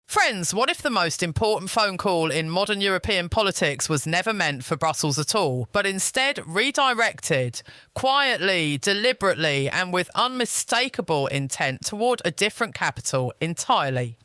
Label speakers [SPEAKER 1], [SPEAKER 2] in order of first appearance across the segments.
[SPEAKER 1] Friends, what if the most important phone call in modern European politics was never meant for Brussels at all, but instead redirected, quietly, deliberately, and with unmistakable intent toward a different capital entirely?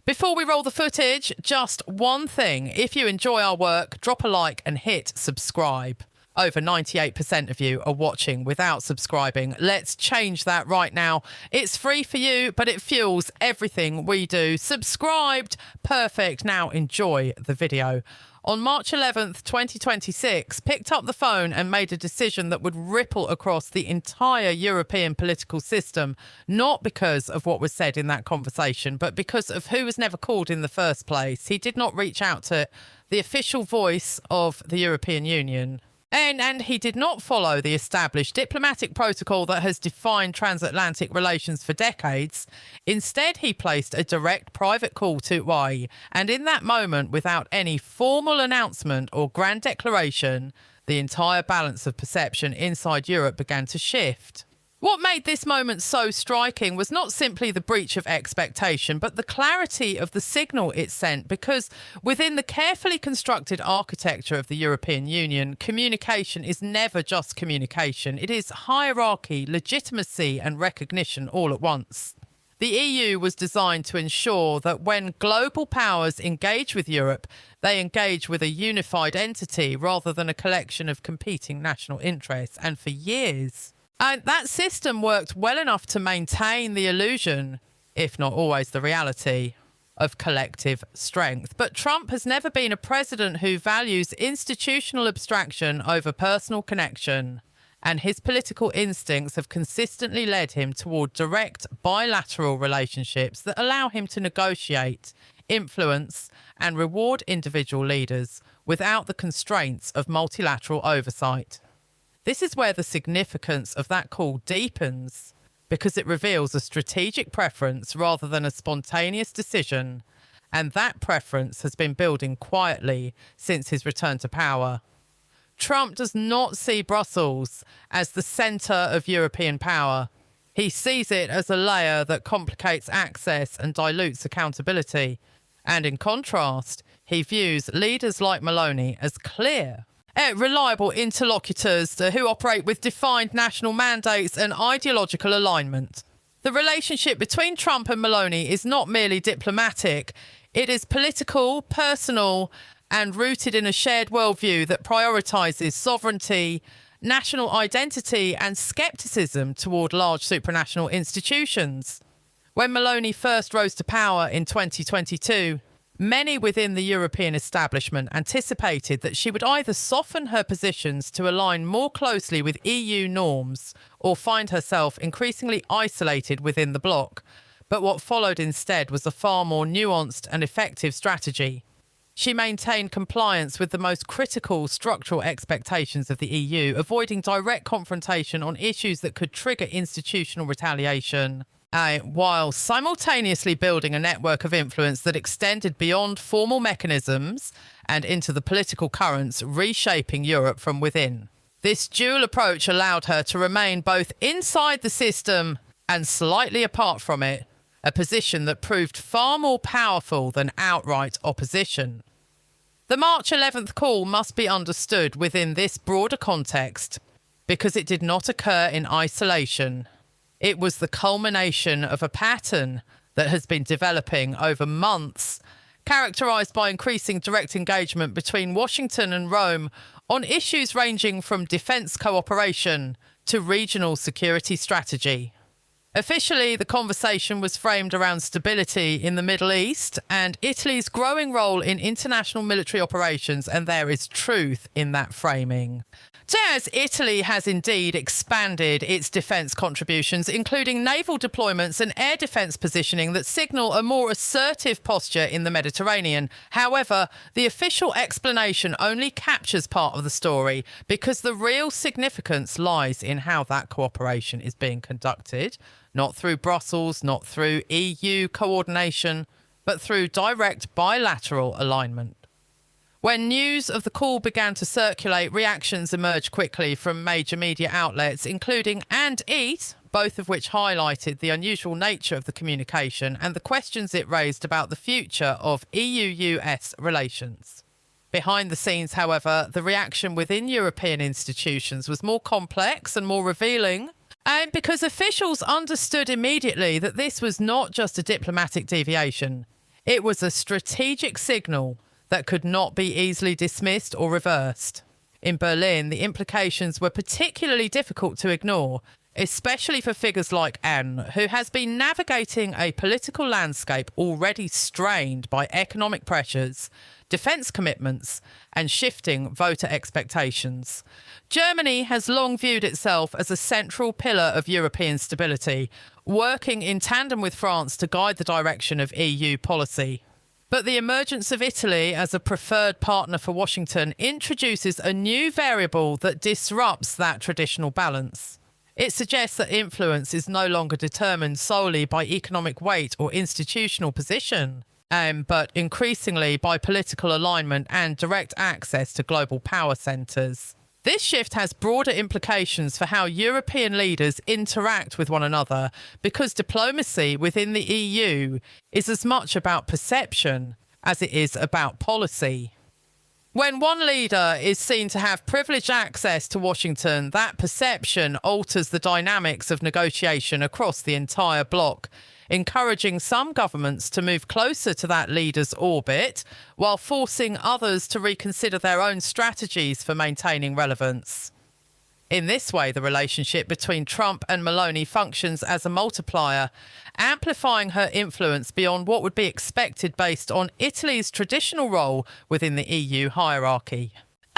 [SPEAKER 1] Before we roll the footage, just one thing. If you enjoy our work, drop a like and hit subscribe. Over 98% of you are watching without subscribing. Let's change that right now. It's free for you, but it fuels everything we do. Subscribed. Perfect. Now enjoy the video. On March 11th, 2026, picked up the phone and made a decision that would ripple across the entire European political system, not because of what was said in that conversation, but because of who was never called in the first place. He did not reach out to the official voice of the European Union. And he did not follow the established diplomatic protocol that has defined transatlantic relations for decades. Instead, he placed a direct private call to Hawaii. And in that moment, without any formal announcement or grand declaration, the entire balance of perception inside Europe began to shift. What made this moment so striking was not simply the breach of expectation, but the clarity of the signal it sent, because within the carefully constructed architecture of the European Union, communication is never just communication. It is hierarchy, legitimacy, and recognition all at once. The EU was designed to ensure that when global powers engage with Europe, they engage with a unified entity rather than a collection of competing national interests. And for years, and that system worked well enough to maintain the illusion, if not always the reality, of collective strength. But Trump has never been a president who values institutional abstraction over personal connection, and his political instincts have consistently led him toward direct bilateral relationships that allow him to negotiate, influence, and reward individual leaders without the constraints of multilateral oversight. This is where the significance of that call deepens, because it reveals a strategic preference rather than a spontaneous decision, and that preference has been building quietly since his return to power. Trump does not see Brussels as the centre of European power. He sees it as a layer that complicates access and dilutes accountability. And in contrast, he views leaders like Meloni as clear, reliable interlocutors who operate with defined national mandates and ideological alignment. The relationship between Trump and Meloni is not merely diplomatic. It is political, personal, and rooted in a shared worldview that prioritises sovereignty, national identity, and scepticism toward large supranational institutions. When Meloni first rose to power in 2022, many within the European establishment anticipated that she would either soften her positions to align more closely with EU norms or find herself increasingly isolated within the bloc. But what followed instead was a far more nuanced and effective strategy. She maintained compliance with the most critical structural expectations of the EU, avoiding direct confrontation on issues that could trigger institutional retaliation, while simultaneously building a network of influence that extended beyond formal mechanisms and into the political currents, reshaping Europe from within. This dual approach allowed her to remain both inside the system and slightly apart from it, a position that proved far more powerful than outright opposition. The March 11th call must be understood within this broader context, because it did not occur in isolation. It was the culmination of a pattern that has been developing over months, characterised by increasing direct engagement between Washington and Rome on issues ranging from defence cooperation to regional security strategy. Officially, the conversation was framed around stability in the Middle East and Italy's growing role in international military operations, and there is truth in that framing. As Italy has indeed expanded its defence contributions, including naval deployments and air defence positioning that signal a more assertive posture in the Mediterranean. However, the official explanation only captures part of the story, because the real significance lies in how that cooperation is being conducted, not through Brussels, not through EU coordination, but through direct bilateral alignment. When news of the call began to circulate, reactions emerged quickly from major media outlets, including and Eat, both of which highlighted the unusual nature of the communication and the questions it raised about the future of EU-US relations. Behind the scenes, however, the reaction within European institutions was more complex and more revealing, and because officials understood immediately that this was not just a diplomatic deviation, it was a strategic signal that could not be easily dismissed or reversed. In Berlin, the implications were particularly difficult to ignore, especially for figures like Anne, who has been navigating a political landscape already strained by economic pressures, defence commitments, and shifting voter expectations. Germany has long viewed itself as a central pillar of European stability, working in tandem with France to guide the direction of EU policy. But the emergence of Italy as a preferred partner for Washington introduces a new variable that disrupts that traditional balance. It suggests that influence is no longer determined solely by economic weight or institutional position, but increasingly by political alignment and direct access to global power centres. This shift has broader implications for how European leaders interact with one another, because diplomacy within the EU is as much about perception as it is about policy. When one leader is seen to have privileged access to Washington, that perception alters the dynamics of negotiation across the entire bloc, encouraging some governments to move closer to that leader's orbit, while forcing others to reconsider their own strategies for maintaining relevance. In this way, the relationship between Trump and Meloni functions as a multiplier, amplifying her influence beyond what would be expected based on Italy's traditional role within the EU hierarchy.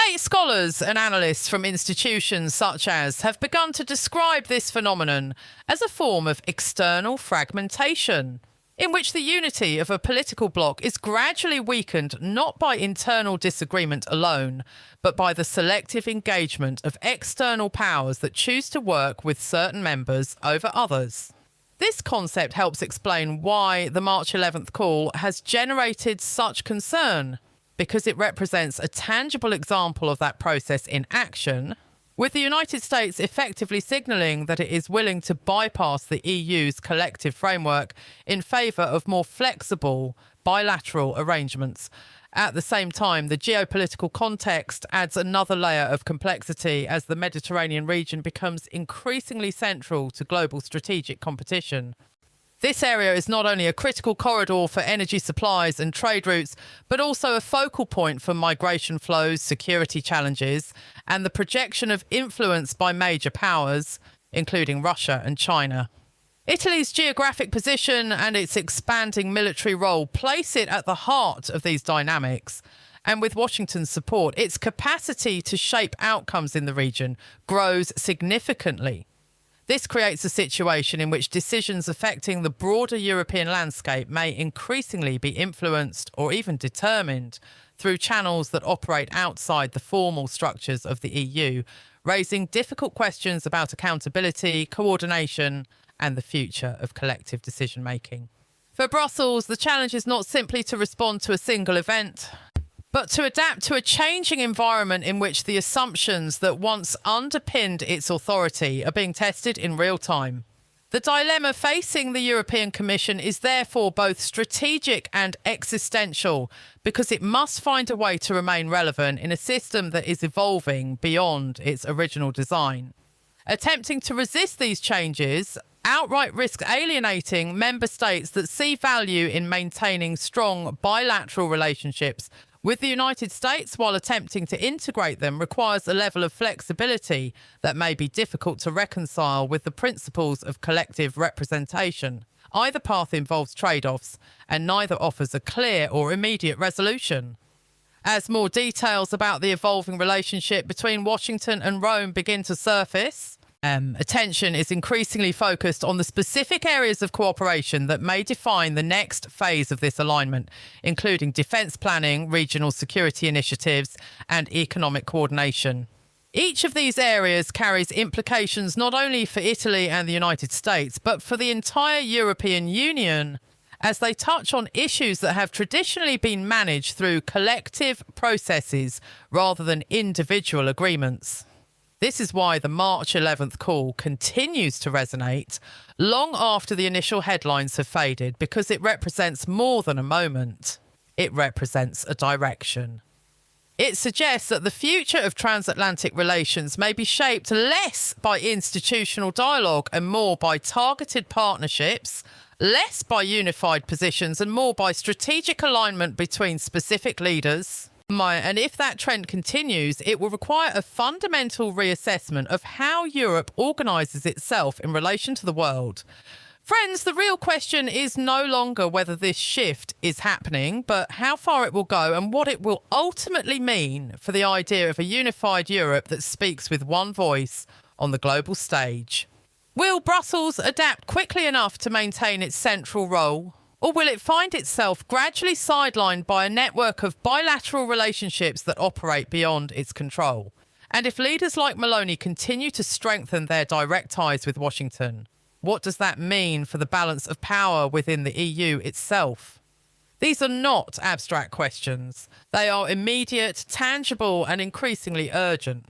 [SPEAKER 1] 8 scholars and analysts from institutions such as have begun to describe this phenomenon as a form of external fragmentation, in which the unity of a political bloc is gradually weakened not by internal disagreement alone, but by the selective engagement of external powers that choose to work with certain members over others. This concept helps explain why the March 11th call has generated such concern, because it represents a tangible example of that process in action, with the United States effectively signalling that it is willing to bypass the EU's collective framework in favour of more flexible bilateral arrangements. At the same time, the geopolitical context adds another layer of complexity as the Mediterranean region becomes increasingly central to global strategic competition. This area is not only a critical corridor for energy supplies and trade routes, but also a focal point for migration flows, security challenges, and the projection of influence by major powers, including Russia and China. Italy's geographic position and its expanding military role place it at the heart of these dynamics, and with Washington's support, its capacity to shape outcomes in the region grows significantly. This creates a situation in which decisions affecting the broader European landscape may increasingly be influenced or even determined through channels that operate outside the formal structures of the EU, raising difficult questions about accountability, coordination, and the future of collective decision-making. For Brussels, the challenge is not simply to respond to a single event, but to adapt to a changing environment in which the assumptions that once underpinned its authority are being tested in real time. The dilemma facing the European Commission is therefore both strategic and existential, because it must find a way to remain relevant in a system that is evolving beyond its original design. Attempting to resist these changes outright risks alienating member states that see value in maintaining strong bilateral relationships with the United States, while attempting to integrate them requires a level of flexibility that may be difficult to reconcile with the principles of collective representation. Either path involves trade-offs, and neither offers a clear or immediate resolution. As more details about the evolving relationship between Washington and Rome begin to surface, attention is increasingly focused on the specific areas of cooperation that may define the next phase of this alignment, including defence planning, regional security initiatives, and economic coordination. Each of these areas carries implications not only for Italy and the United States, but for the entire European Union as they touch on issues that have traditionally been managed through collective processes rather than individual agreements. This is why the March 11th call continues to resonate long after the initial headlines have faded, because it represents more than a moment. It represents a direction. It suggests that the future of transatlantic relations may be shaped less by institutional dialogue and more by targeted partnerships, less by unified positions and more by strategic alignment between specific leaders. And if that trend continues, it will require a fundamental reassessment of how Europe organises itself in relation to the world. Friends, the real question is no longer whether this shift is happening, but how far it will go and what it will ultimately mean for the idea of a unified Europe that speaks with one voice on the global stage. Will Brussels adapt quickly enough to maintain its central role? Or will it find itself gradually sidelined by a network of bilateral relationships that operate beyond its control? And if leaders like Meloni continue to strengthen their direct ties with Washington, what does that mean for the balance of power within the EU itself? These are not abstract questions. They are immediate, tangible, and increasingly urgent.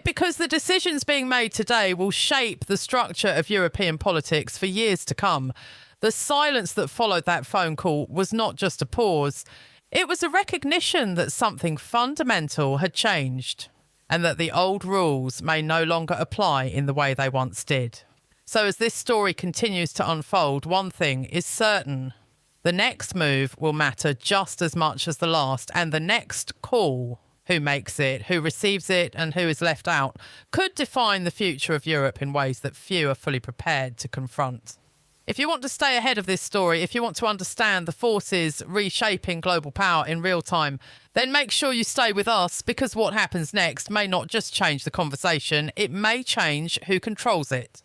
[SPEAKER 1] Because the decisions being made today will shape the structure of European politics for years to come. The silence that followed that phone call was not just a pause. It was a recognition that something fundamental had changed and that the old rules may no longer apply in the way they once did. So as this story continues to unfold, one thing is certain. The next move will matter just as much as the last, and the next call, who makes it, who receives it, and who is left out, could define the future of Europe in ways that few are fully prepared to confront. If you want to stay ahead of this story, if you want to understand the forces reshaping global power in real time, then make sure you stay with us, because what happens next may not just change the conversation, it may change who controls it.